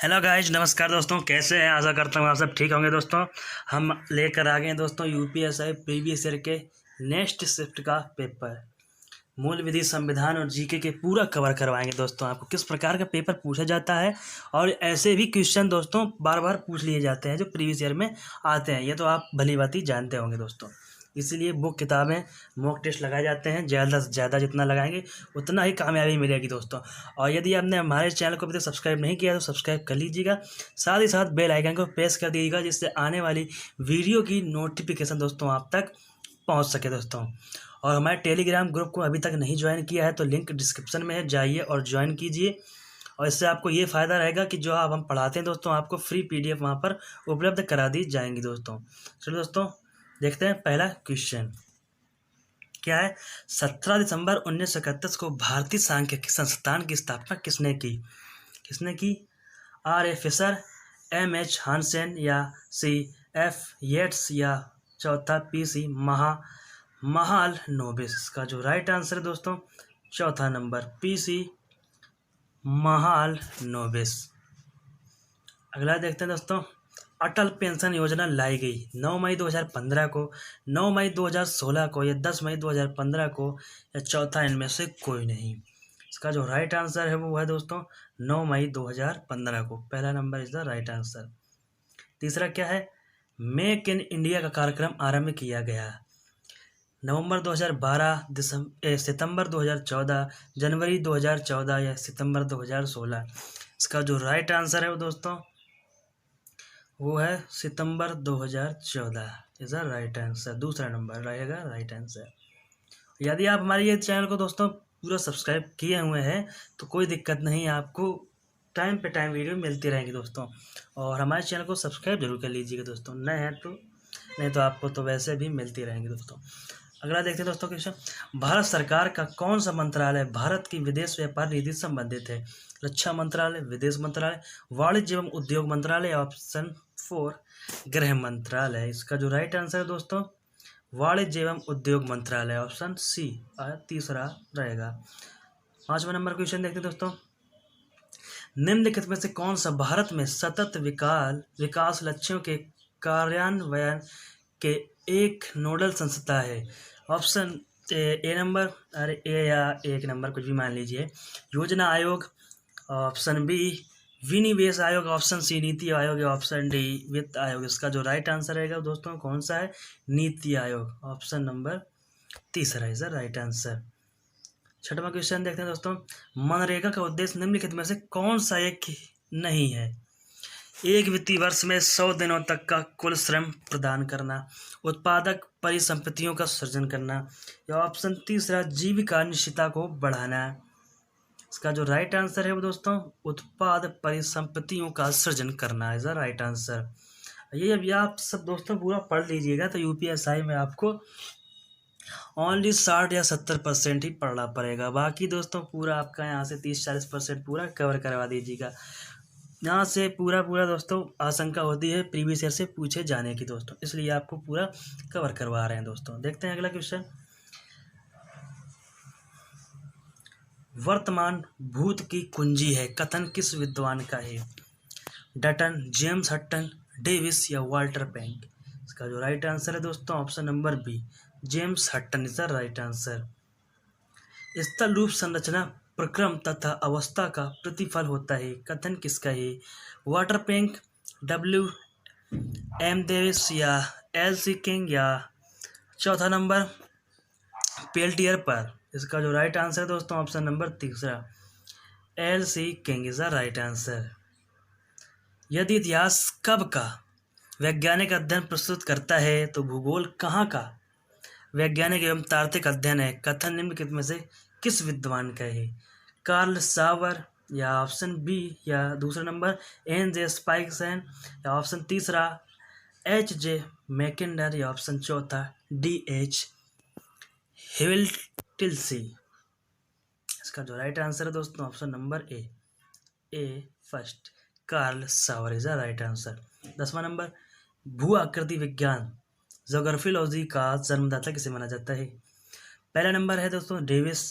Hello guys, नमस्कार दोस्तों। कैसे हैं? आशा करता हूँ आप सब ठीक होंगे दोस्तों। हम लेकर आ गए हैं दोस्तों यूपीएसआई प्रीवियस ईयर के नेक्स्ट शिफ्ट का पेपर। मूल विधि, संविधान और जीके के पूरा कवर करवाएंगे दोस्तों। आपको किस प्रकार का पेपर पूछा जाता है और ऐसे भी क्वेश्चन दोस्तों बार बार पूछ लिए जाते हैं जो प्रीवियस ईयर में आते हैं, ये तो आप भली भांति जानते होंगे दोस्तों। इसीलिए बुक किताबें मॉक टेस्ट लगाए जाते हैं। ज़्यादा से ज़्यादा जितना लगाएंगे उतना ही कामयाबी मिलेगी दोस्तों। और यदि आपने हमारे चैनल को अभी तक सब्सक्राइब नहीं किया तो सब्सक्राइब कर लीजिएगा। साथ ही साथ बेल आइकन को प्रेस कर दीजिएगा, जिससे आने वाली वीडियो की नोटिफिकेशन दोस्तों आप तक पहुंच सके दोस्तों। और हमारे टेलीग्राम ग्रुप को अभी तक नहीं ज्वाइन किया है तो लिंक डिस्क्रिप्शन में है, जाइए और ज्वाइन कीजिए। और इससे आपको ये फ़ायदा रहेगा कि जो आप हम पढ़ाते हैं दोस्तों आपको फ्री PDF वहाँ पर उपलब्ध करा दी जाएंगी दोस्तों। चलो दोस्तों, देखते हैं पहला क्वेश्चन क्या है। 17 दिसंबर 1931 को भारतीय सांख्यिकी संस्थान की स्थापना किसने की? R. A. Fisher, M. H. Hansen या C. F. येट्स या चौथा PC महालनोबिस। इसका जो राइट आंसर है दोस्तों चौथा नंबर PC महालनोबिस। अगला देखते हैं दोस्तों, अटल पेंशन योजना लाई गई 9 मई 2015 को, 9 मई 2016 को या 10 मई 2015 को या चौथा इनमें से कोई नहीं। इसका जो राइट आंसर है वो है दोस्तों 9 मई 2015 को। पहला number is the right answer. तीसरा क्या है, मेक इन इंडिया का कार्यक्रम आरंभ किया गया नवंबर 2012, सितंबर 2014, जनवरी 2014 या सितंबर 2016। इसका जो राइट आंसर है वो दोस्तों वो है सितंबर 2014 इज द राइट आंसर। दूसरा नंबर रहेगा राइट आंसर। यदि आप हमारे ये चैनल को दोस्तों पूरा सब्सक्राइब किए हुए हैं तो कोई दिक्कत नहीं, आपको टाइम पे टाइम वीडियो मिलती रहेंगी दोस्तों। और हमारे चैनल को सब्सक्राइब जरूर कर लीजिएगा दोस्तों, नए हैं तो नहीं तो आपको तो वैसे भी मिलती रहेंगी दोस्तों। अगला देखते हैं दोस्तों क्वेश्चन, भारत सरकार का कौन सा मंत्रालय भारत की विदेश व्यापार नीति से संबंधित है? रक्षा मंत्रालय, विदेश मंत्रालय, वाणिज्य एवं उद्योग मंत्रालय, ऑप्शन 4 गृह मंत्रालय। इसका जो राइट आंसर है दोस्तों वाणिज्य एवं उद्योग मंत्रालय, ऑप्शन C तीसरा रहेगा। 5वां नंबर क्वेश्चन देखते हैं दोस्तों, निम्नलिखित में से कौन सा भारत में सतत विकास लक्ष्यों के कार्यान्वयन के एक नोडल संस्था है? ऑप्शन ए नंबर, अरे ए या एक नंबर कुछ भी मान लीजिए, योजना आयोग, ऑप्शन B विनिवेश आयोग, ऑप्शन C नीति आयोग या ऑप्शन D वित्त आयोग। इसका जो राइट आंसर रहेगा दोस्तों कौन सा है? नीति आयोग, ऑप्शन नंबर तीसरा इज द राइट आंसर। 6वां क्वेश्चन देखते हैं दोस्तों, मनरेगा का उद्देश्य निम्नलिखित में से कौन सा एक नहीं है? एक वित्तीय वर्ष में 100 दिनों तक का कुल श्रम प्रदान करना, उत्पादक परिसंपत्तियों का सृजन करना या ऑप्शन तीसरा जीविका निश्चितता को बढ़ाना। इसका जो राइट आंसर है वो दोस्तों उत्पाद परिसंपत्तियों का सृजन करना इज द राइट आंसर। ये अभी आप सब दोस्तों पूरा पढ़ लीजिएगा तो यूपीएसआई में आपको ओनली 60 या 70% ही पढ़ना पड़ेगा। बाकी दोस्तों पूरा आपका यहाँ से 30-40% पूरा कवर करवा दीजिएगा। यहाँ से पूरा दोस्तों आशंका होती है प्रीवियस ईयर से पूछे जाने की दोस्तों, इसलिए आपको पूरा कवर करवा रहे हैं दोस्तों। देखते हैं अगला क्वेश्चन, वर्तमान भूत की कुंजी है कथन किस विद्वान का है? डटन, जेम्स हटन, डेविस या वाल्टर बैंक। इसका जो राइट आंसर है दोस्तों option number B James Hutton is the right answer. स्थल रूप संरचना प्रक्रम तथा अवस्था का प्रतिफल होता है कथन किसका है? वाटर बैंक, WM डेविस या LC किंग या चौथा नंबर पेल्टियर पर। इसका जो राइट आंसर है दोस्तों ऑप्शन नंबर तीसरा LC king is the right answer. यदि इतिहास कब का वैज्ञानिक अध्ययन प्रस्तुत करता है तो भूगोल कहाँ का वैज्ञानिक एवं तार्किक अध्ययन है कथन निम्नलिखित में से किस विद्वान का है? कार्ल सावर या ऑप्शन B या दूसरा नंबर N.J. स्पाइक्सन या ऑप्शन तीसरा H.J. मैकिंडर या ऑप्शन चौथा D.H. हिविल्टिल्सी। इसका जो राइट आंसर है दोस्तों option number A first Carl Sauer is the right answer. 10वां नंबर, भू आकृति विज्ञान ज्योग्राफियोलॉजी का जन्मदाता किसे माना जाता है? पहला नंबर है दोस्तों डेविस,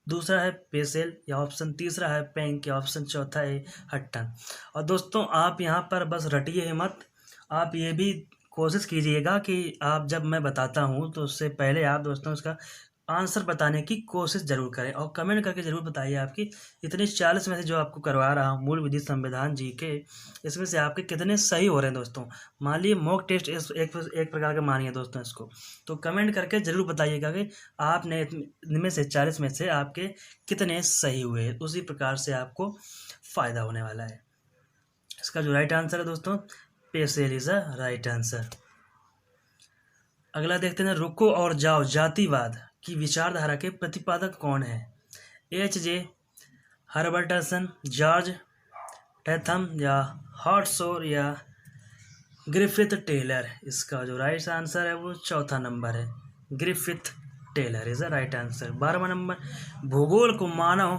दूसरा है पेसेल या ऑप्शन तीसरा है पेंक या ऑप्शन चौथा है हट्टन। और दोस्तों आप यहाँ पर बस रटिए ही मत, आप ये भी कोशिश कीजिएगा कि आप जब मैं बताता हूँ तो उससे पहले आप दोस्तों उसका आंसर बताने की कोशिश जरूर करें और कमेंट करके जरूर बताइए आपकी इतने 40 में से जो आपको करवा रहा हूँ मूल विधि संविधान जी के, इसमें से आपके कितने सही हो रहे हैं दोस्तों। मान लीजिए मॉक टेस्ट एक प्रकार का मानिए दोस्तों इसको, तो कमेंट करके जरूर बताइएगा कि आपने इनमें से 40 में से आपके कितने सही हुए, उसी प्रकार से आपको फायदा होने वाला है। इसका जो राइट आंसर है दोस्तों पेसेल इज अ राइट आंसर। अगला देखते हैं, रुको और जाओ जातिवाद की विचारधारा के प्रतिपादक कौन है? H.J. हर्बर्टसन, जॉर्ज टैथम या हॉटसोर या ग्रिफिथ टेलर। इसका जो राइट आंसर है वो चौथा नंबर है, Griffith Taylor is the right answer. 12वां नंबर, भूगोल को मानव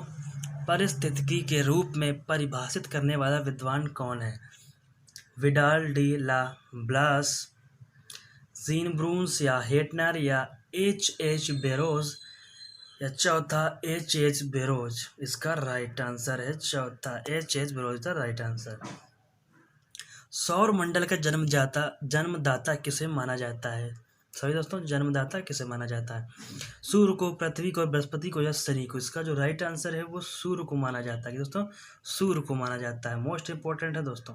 परिस्थितिकी के रूप में परिभाषित करने वाला विद्वान कौन है? विडाल डी ला ब्लास, जीन ब्रून्स या हेटनर या H.H. बेरोज या चौथा H.H. बेरोज। इसका राइट आंसर है चौथा H.H. बेरोज का राइट आंसर। सौर मंडल का जन्मदाता किसे माना जाता है? सॉरी दोस्तों, जन्मदाता किसे माना जाता है? सूर्य को, पृथ्वी को, बृहस्पति को या शनि को? इसका जो राइट आंसर है वो सूर्य को माना जाता है दोस्तों, सूर्य को माना जाता है। मोस्ट इंपॉर्टेंट है दोस्तों।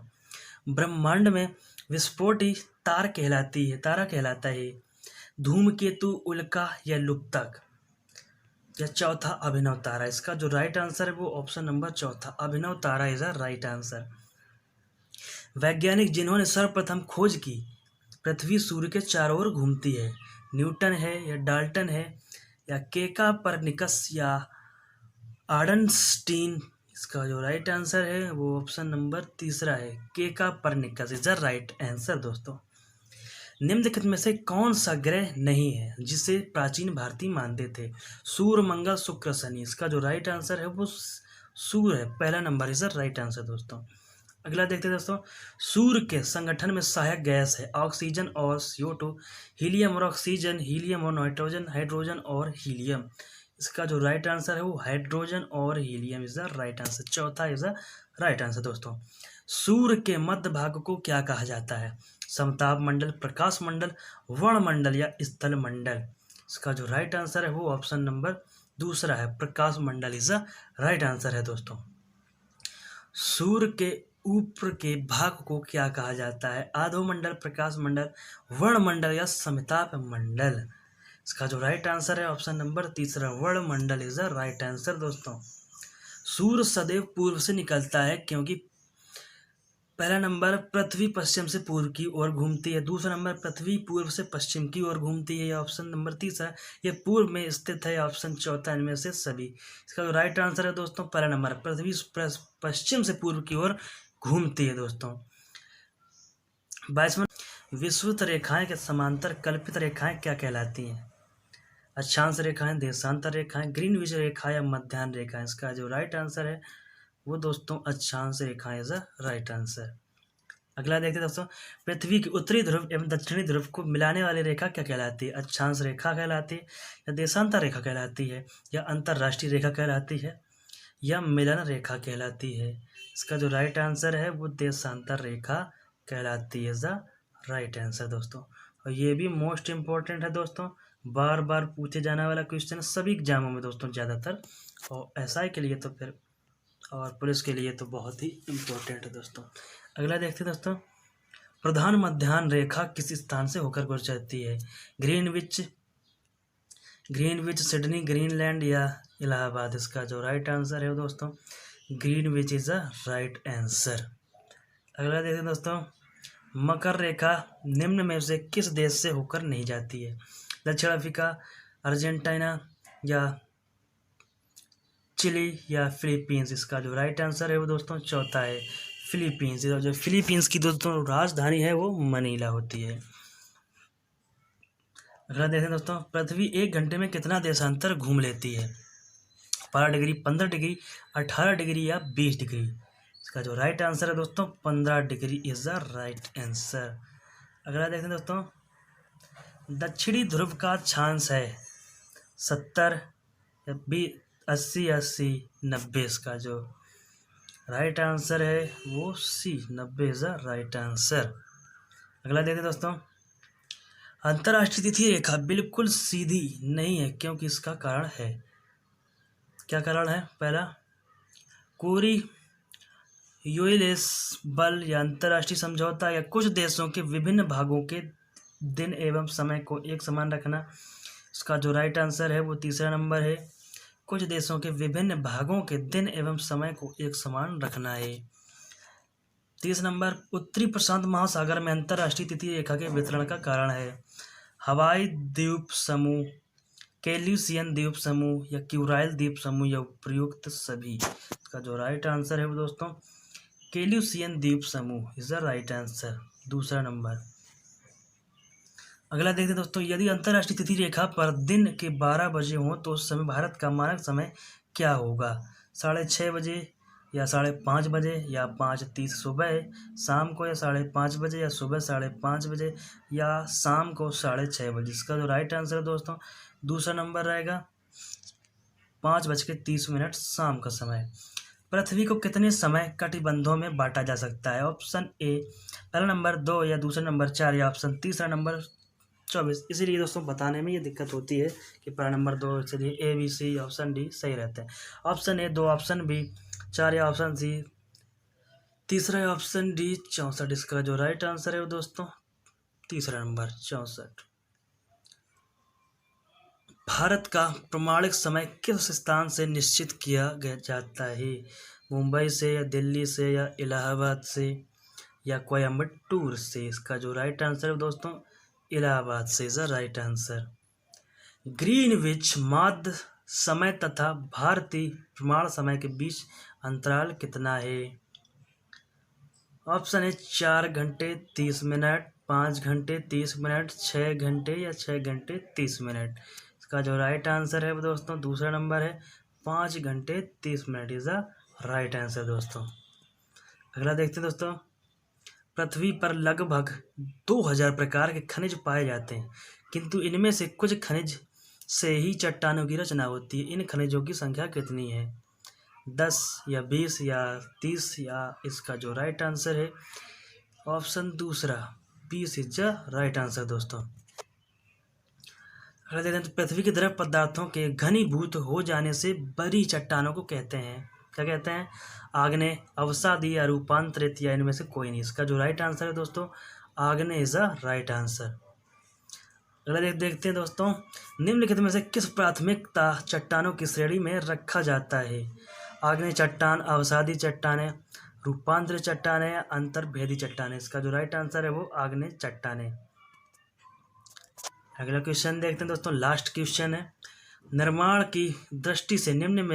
ब्रह्मांड में विस्फोटी तारा कहलाता है धूमकेतु, उल्का या लुप्तक या चौथा अभिनव तारा? इसका जो राइट आंसर है वो ऑप्शन नंबर चौथा अभिनव तारा इज अ राइट आंसर। वैज्ञानिक जिन्होंने सर्वप्रथम खोज की पृथ्वी सूर्य के चारों ओर घूमती है, न्यूटन है या डाल्टन है या केकापर्निकस या आर्नस्टीन? इसका जो राइट आंसर है वो ऑप्शन नंबर तीसरा है, केकापर्निकस इज द राइट आंसर दोस्तों। निम्नलिखित में से कौन सा ग्रह नहीं है जिसे प्राचीन भारतीय मानते थे? सूर्य, मंगल, शुक्र, शनि? इसका जो राइट आंसर है वो सूर्य है, पहला number is the right answer दोस्तों। अगला देखते हैं दोस्तों, सूर्य के संगठन में सहायक गैस है ऑक्सीजन और CO2, हीलियम और ऑक्सीजन, हीलियम और नाइट्रोजन, हाइड्रोजन और हीलियम? इसका जो राइट आंसर है वो हाइड्रोजन और helium is the right answer, चौथा इज द राइट आंसर दोस्तों। सूर्य के मध्य भाग को क्या कहा जाता है? समताप मंडल, प्रकाश मंडल, वर्ण मंडल या स्थल मंडल? इसका जो राइट आंसर है वो ऑप्शन नंबर दूसरा है, प्रकाश मंडल इज द राइट आंसर है दोस्तों। सूर्य के ऊपर के भाग को क्या कहा जाता है? आधोमंडल, प्रकाश मंडल, वर्ण मंडल या समताप मंडल? इसका जो राइट आंसर है ऑप्शन नंबर तीसरा, वर्ण मंडल इज द राइट आंसर दोस्तों। सूर्य सदैव पूर्व से निकलता है क्योंकि पहला नंबर पृथ्वी पश्चिम से पूर्व की ओर घूमती है, दूसरा नंबर पृथ्वी पूर्व से पश्चिम की ओर घूमती है, या ऑप्शन नंबर तीसरा ये पूर्व में स्थित है, ऑप्शन चौथा इनमें से सभी? इसका जो राइट आंसर है दोस्तों पहला नंबर, पृथ्वी पश्चिम से पूर्व की ओर घूमती है दोस्तों। 22वां, विषुवत रेखाएं के समांतर कल्पित रेखाएं क्या कहलाती हैं? अक्षांश रेखाएं, देशांतर रेखाएं, ग्रीनविच रेखा या मध्याह्न रेखाएं? इसका जो राइट आंसर है वो दोस्तों अक्षांश रेखाएं इज द राइट आंसर। अगला देखते हैं दोस्तों, पृथ्वी के उत्तरी ध्रुव एवं दक्षिणी ध्रुव को मिलाने वाली रेखा क्या कहलाती है? अक्षांश रेखा कहलाती है या देशांतर रेखा कहलाती है या अंतरराष्ट्रीय रेखा कहलाती है या मिलन रेखा कहलाती है? इसका जो राइट आंसर है वो देशांतर रेखा कहलाती है, इज द राइट आंसर दोस्तों। और ये भी मोस्ट इम्पोर्टेंट है दोस्तों, बार बार पूछे जाने वाला क्वेश्चन सभी एग्जामों में दोस्तों ज़्यादातर, और SI के लिए तो फिर और पुलिस के लिए तो बहुत ही इम्पोर्टेंट है दोस्तों। अगला देखते हैं दोस्तों, प्रधान मध्याह्न रेखा किस स्थान से होकर गुजरती है? ग्रीनविच, सिडनी, ग्रीनलैंड या इलाहाबाद? इसका जो राइट आंसर है दोस्तों Greenwich is the right answer. अगला देखते हैं दोस्तों, मकर रेखा निम्न में से किस देश से होकर नहीं जाती है? दक्षिण अफ्रीका, अर्जेंटीना या चिली या फिलीपींस? इसका जो राइट आंसर है वो दोस्तों चौथा है, फिलीपींस। जो फिलीपींस की दोस्तों राजधानी है वो मनीला होती है। अगला देखें दोस्तों, पृथ्वी 1 घंटे में कितना देशांतर घूम लेती है? 12 डिग्री, 15 डिग्री, 18 डिग्री या 20 डिग्री? इसका जो राइट आंसर है दोस्तों 15 degree is the right answer. अगला देखते हैं दोस्तों, दक्षिणी ध्रुव का अक्षांश है 70 या 80 80 90, इसका जो राइट आंसर है वो सी, 90 इज द राइट आंसर। अगला देखते दोस्तों, अंतर्राष्ट्रीय तिथि रेखा बिल्कुल सीधी नहीं है क्योंकि इसका कारण है, क्या कारण है? पहला, कोरी यूएस बल या अंतर्राष्ट्रीय समझौता या कुछ देशों के विभिन्न भागों के दिन एवं समय को एक समान रखना, इसका जो राइट आंसर है वो तीसरा नंबर है, कुछ देशों के विभिन्न भागों के दिन एवं समय को एक समान रखना है। 30 नंबर, उत्तरी प्रशांत महासागर में अंतर्राष्ट्रीय तिथि रेखा के वितरण का कारण है, हवाई द्वीप समूह, कैल्यूसियन द्वीप समूह या क्यूराइल द्वीप समूह या उपयुक्त सभी। इसका जो राइट आंसर है वो दोस्तों कैल्यूसियन द्वीप समूह इज द राइट आंसर, दूसरा नंबर। अगला देखते हैं दोस्तों, यदि अंतर्राष्ट्रीय तिथि रेखा पर दिन के 12 बजे हो तो उस समय भारत का मानक समय क्या होगा? 6:30 बजे या 5:30 बजे या 5:30 सुबह शाम को या 5:30 बजे या सुबह 5:30 बजे या शाम को 6:30 बजे। इसका जो राइट आंसर है दोस्तों दूसरा नंबर रहेगा 5:30 शाम का समय। पृथ्वी को कितने समय कटिबंधों में बांटा जा सकता है? ऑप्शन ए पहला नंबर 2 या दूसरा नंबर 4 या ऑप्शन तीसरा नंबर 24। इसीलिए दोस्तों बताने में ये दिक्कत होती है कि पहला नंबर 2, इसलिए A B C option D सही रहता है। ऑप्शन ए 2, ऑप्शन बी 4 या ऑप्शन सी तीसरा या ऑप्शन डी 64। इसका जो राइट आंसर है वो दोस्तों तीसरा नंबर 64। भारत का प्रमाणिक समय किस स्थान से निश्चित किया जाता है? मुंबई से या दिल्ली से या इलाहाबाद से या कोयम्बटूर से? इसका जो राइट आंसर है दोस्तों इलाहाबाद से is the right answer. Greenwich माध्य समय तथा भारतीय प्रमाण समय के बीच अंतराल कितना है? ऑप्शन है 4 घंटे 30 मिनट, 5 घंटे 30 मिनट, 6 घंटे या 6 घंटे 30 मिनट। इसका जो राइट आंसर है दोस्तों दूसरा नंबर है 5 घंटे 30 minute is the right answer दोस्तों। अगला देखते हैं दोस्तों, पृथ्वी पर लगभग 2000 प्रकार के खनिज पाए जाते हैं किंतु इनमें से कुछ खनिज से ही चट्टानों की रचना होती है। इन खनिजों की संख्या कितनी है? 10 या 20 या 30 या इसका जो राइट आंसर है ऑप्शन दूसरा 20 इज द राइट आंसर दोस्तों। अगर देखें तो पृथ्वी के द्रव पदार्थों के घनीभूत हो जाने से बड़ी चट्टानों को कहते हैं, क्या कहते हैं? आग्नेय, अवसादी या रूपांतरित या इनमें से कोई नहीं। इसका जो राइट आंसर है दोस्तों आग्नेय इज द राइट आंसर। अगला देखते हैं दोस्तों, निम्नलिखित में से किस प्राथमिकता चट्टानों की श्रेणी में रखा जाता है? आग्नेय चट्टान, अवसादी चट्टानें, रूपांतरित चट्टानें या अंतर्भेदी चट्टानें? इसका जो राइट आंसर है वो आग्नेय चट्टानें। अगला क्वेश्चन देखते हैं दोस्तों, लास्ट क्वेश्चन है, निर्माण की दृष्टि से निम्न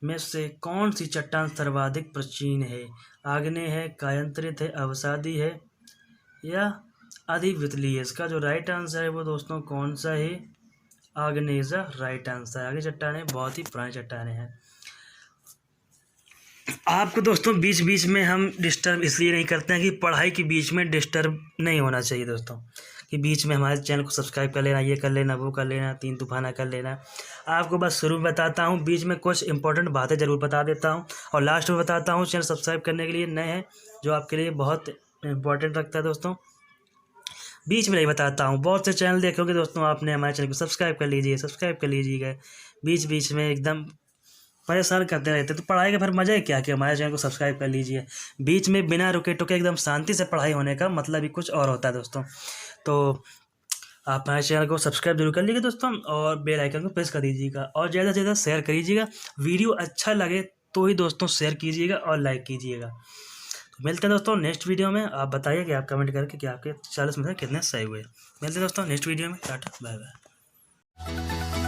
में से कौन सी चट्टान सर्वाधिक प्राचीन है? आग्नेय है, कायांतरित है, अवसादी है या अधिवितलीय है? इसका जो राइट आंसर है वो दोस्तों कौन सा है? आग्नेय इज द राइट आंसर। आगे चट्टानें बहुत ही पुरानी चट्टानें हैं। आपको दोस्तों बीच बीच में हम डिस्टर्ब इसलिए नहीं करते हैं कि पढ़ाई के बीच में डिस्टर्ब नहीं होना चाहिए दोस्तों, कि बीच में हमारे चैनल को सब्सक्राइब कर लेना, ये कर लेना, वो कर लेना, 3 तूफाना कर लेना। आपको बस शुरू में बताता हूँ, बीच में कुछ इंपॉर्टेंट बातें ज़रूर बता देता हूँ और लास्ट में बताता हूँ चैनल सब्सक्राइब करने के लिए नए हैं जो आपके लिए बहुत इंपॉर्टेंट रखता है दोस्तों। बीच में नहीं बताता हूँ, बहुत से चैनल देखोगे दोस्तों आपने हमारे चैनल को सब्सक्राइब कर लीजिएगा, बीच बीच में एकदम परेशान करते रहते तो पढ़ाई का फिर मज़ा ही क्या कि हमारे चैनल को सब्सक्राइब कर लीजिए। बीच में बिना रुके टुके एकदम शांति से पढ़ाई होने का मतलब ही कुछ और होता है दोस्तों। तो आप हमारे चैनल को सब्सक्राइब जरूर कर लीजिएगा दोस्तों और बेल आइकन को प्रेस कर दीजिएगा और ज़्यादा से ज़्यादा शेयर करिएगा। वीडियो अच्छा लगे तो ही दोस्तों शेयर कीजिएगा और लाइक कीजिएगा। तो मिलते हैं दोस्तों नेक्स्ट वीडियो में। आप बताइए कि आप कमेंट करके कि आपके 40 में से कितने सही हुए। मिलते हैं दोस्तों नेक्स्ट वीडियो में। Tata bye bye.